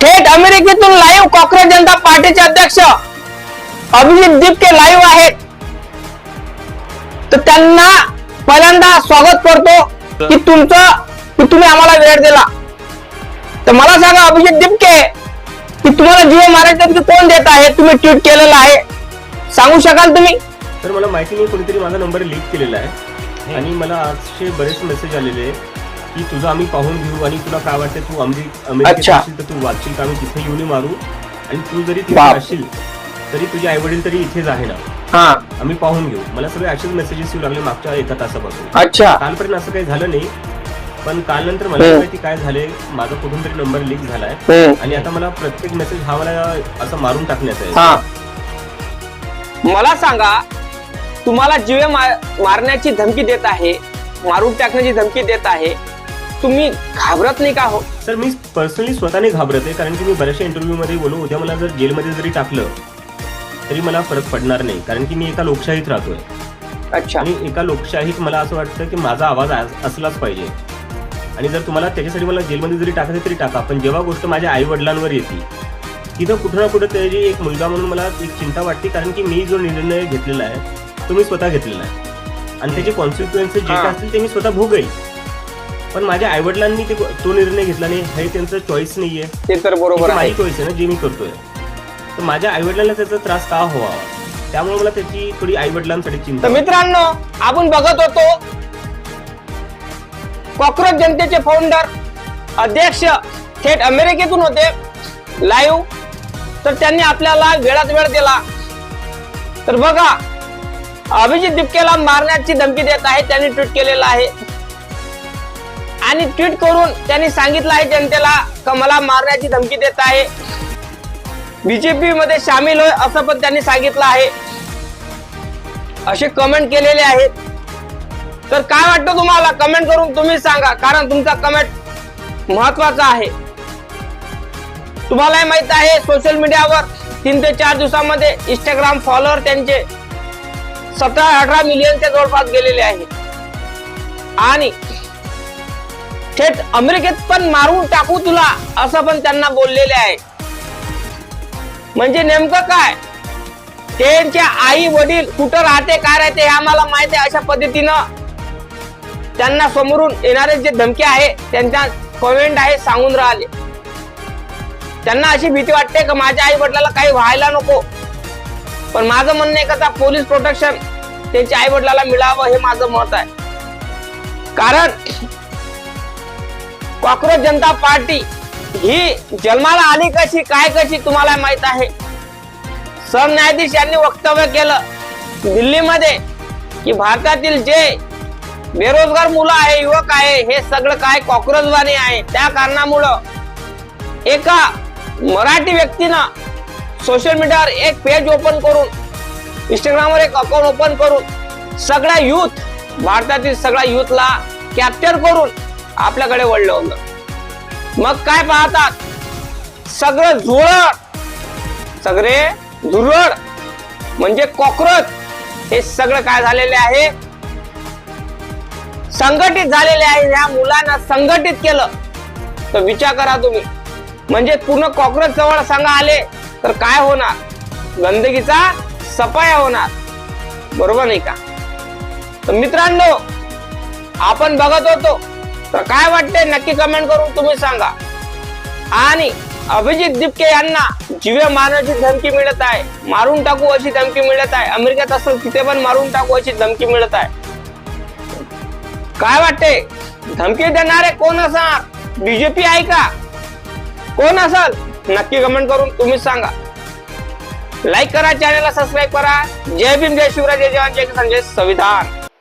थेट अमेरिकेतून live cockroach जनता पार्टीचे अध्यक्ष अभिजित दिपके लाईव्ह आहेत, तर त्यांना पहिल्यांदा स्वागत करतो की तुम्ही आम्हाला वेळ दिला. तर मला सांगा अभिजित दिपके, की तुम्हाला जीव मारायचं कोण देत आहे? तुम्ही ट्विट केलेलं आहे, सांगू शकाल तुम्ही? तर मला माहिती नाही, कोणीतरी माझा नंबर लीक केलेला आहे आणि मला आजचे बरेच मेसेज आलेले की तुझं आम्ही पाहून घेऊ आणि तुला काय वाटतं, तू अमेरिकेत असशील तर तू वाचशील का, आम्ही तिथे येऊन मारू आणि तू जरी तिथे असशील तरी तुझे आई वडील तरी इथेच आहे ना, आम्ही पाहून घेऊ. मला सगळे असेच मेसेजेस येऊ लागले मागच्या एका तासापासून. अच्छा, कालपर्यंत असं काही झालं नाही, पण काल नंतर मला माहिती काय झाले, माझा कुठून तरी नंबर लीक झालाय आणि आता मला प्रत्येक मेसेज हा मला असं मारून टाकण्याचा आहे. मला सांगा, तुम्हाला जीवे मारण्याची धमकी देत आहे, मारून टाकण्याची धमकी देत आहे, तुम्ही घाबरत नाही का? हो सर, मी पर्सनली स्वतःने घाबरत आहे, कारण की मी बऱ्याचशा इंटरव्ह्यू मध्ये बोलू, उद्या मला जर जेलमध्ये जरी टाकलं तरी मला फरक पडणार नाही, कारण की मी एका लोकशाहीत राहतोय. अच्छा, आणि एका लोकशाहीत मला असं वाटतं की माझा आवाज असलाच पाहिजे. आणि जर तुम्हाला त्याच्यासाठी मला जेलमध्ये जरी टाकायचं तरी टाका, पण जेव्हा गोष्ट माझ्या आई वडिलांवर येते तिथं कुठं ना कुठं तरी एक मुलगा म्हणून मला एक चिंता वाटते, कारण की मी जो निर्णय घेतलेला आहे तो मी स्वतः घेतलेला आहे आणि त्याचे कॉन्सिक्वेन्सेस जे काय असतील ते मी स्वतः भोगेल. पण माझ्या आई वडिलांनी तो निर्णय घेतला नाही, हे त्यांचं चॉईस नाहीये. ते तर बरोबर आहे, माझी चॉईस आहे ना जे मी करतोय. तर माझ्या आई वडिलांना त्याचा त्रास का हवा, त्यामुळे मला त्याची थोडी आई वडिलांसाठी चिंता. तर मित्रांनो, आपण बघत होतो कॉक्रोच जनतेचे फाउंडर अध्यक्ष थेट अमेरिकेतून होते लाईव्ह, तर त्यांनी आपल्याला वेळात वेळ दिला. तर बघा, अभिजित दिपकेला मारण्याची धमकी देत आहे, त्यांनी ट्विट केलेलं आहे आणि ट्विट करून त्यांनी सांगितलं आहे जनतेला का मला मारण्याची धमकी देत आहे, बीजेपी मध्ये सामील होय असं पण त्यांनी सांगितलं आहे, असे कमेंट केलेले आहेत. तर काय वाटतं तुम्हाला? कमेंट करून तुम्ही सांगा, कारण तुमचा कमेंट महत्वाचा आहे. तुम्हालाही माहित आहे सोशल मीडियावर 3 ते 4 दिवसांमध्ये इंस्टाग्राम फॉलोअर त्यांचे 17-18 मिलियनच्या जवळपास गेलेले आहे आणि थेट अमेरिकेत पण मारून टाकू तुला असं पण त्यांना बोललेले आहे. म्हणजे नेमकं काय, त्यांच्या आई वडील कुठं राहते काय राहते हे आम्हाला माहिती आहे, अशा पद्धतीनं त्यांना समोरून येणारे जे धमकी आहे त्यांच्या कमेंट आहे सांगून राहिले. त्यांना अशी भीती वाटते की माझ्या आई वडिलाला काही व्हायला नको, पण माझं म्हणणं आहे का पोलीस प्रोटेक्शन त्यांच्या आई वडिलाला मिळावं हे माझं मत आहे. कारण कॉक्रोच जनता पार्टी ही जन्माला आली कशी काय कशी तुम्हाला माहित आहे. सरन्यायाधीश यांनी वक्तव्य केलं दिल्लीमध्ये की भारतातील जे बेरोजगार मुलं आहे, युवक आहे, हे सगळं काय कॉक्रोचवाणी आहे. त्या कारणामुळं एका मराठी व्यक्तीनं सोशल मीडियावर एक पेज ओपन करून, इंस्टाग्रामवर एक अकाउंट ओपन करून सगळ्या युथ, भारतातील सगळ्या युथला कॅप्चर करून आपल्याकडे वळलं होतं. मग काय पाहतात, सगळं सगळे धुरळ म्हणजे कॉक्रोच हे सगळं काय झालेले आहे, संघटित झालेले आहे. या मुलांना संघटित केलं तर विचार करा तुम्ही, म्हणजे पूर्ण कॉक्रोच जवळ संघ आले तर काय होणार, गंदगीचा सफाया होणार, बरोबर नाही का? तर मित्रांनो, आपण बघत होतो, तर काय वाटते नक्की कमेंट करून तुम्ही सांगा. आणि अभिजित दिपके यांना जीवे मारण्याची धमकी मिळत आहे, मारून टाकू अशी धमकी मिळत आहे, अमेरिकेत असेल तिथे पण मारून टाकू अशी धमकी मिळत आहे. काय वाटते, धमकी देणारे कोण असणार? बीजेपी आहे का? कोण असेल? नक्की कमेंट करून तुम्ही सांगा. लाईक करा, चॅनलला सबस्क्राईब करा. जय भीम, जय शिवराय, जय जवान, जय किसान, जय संविधान.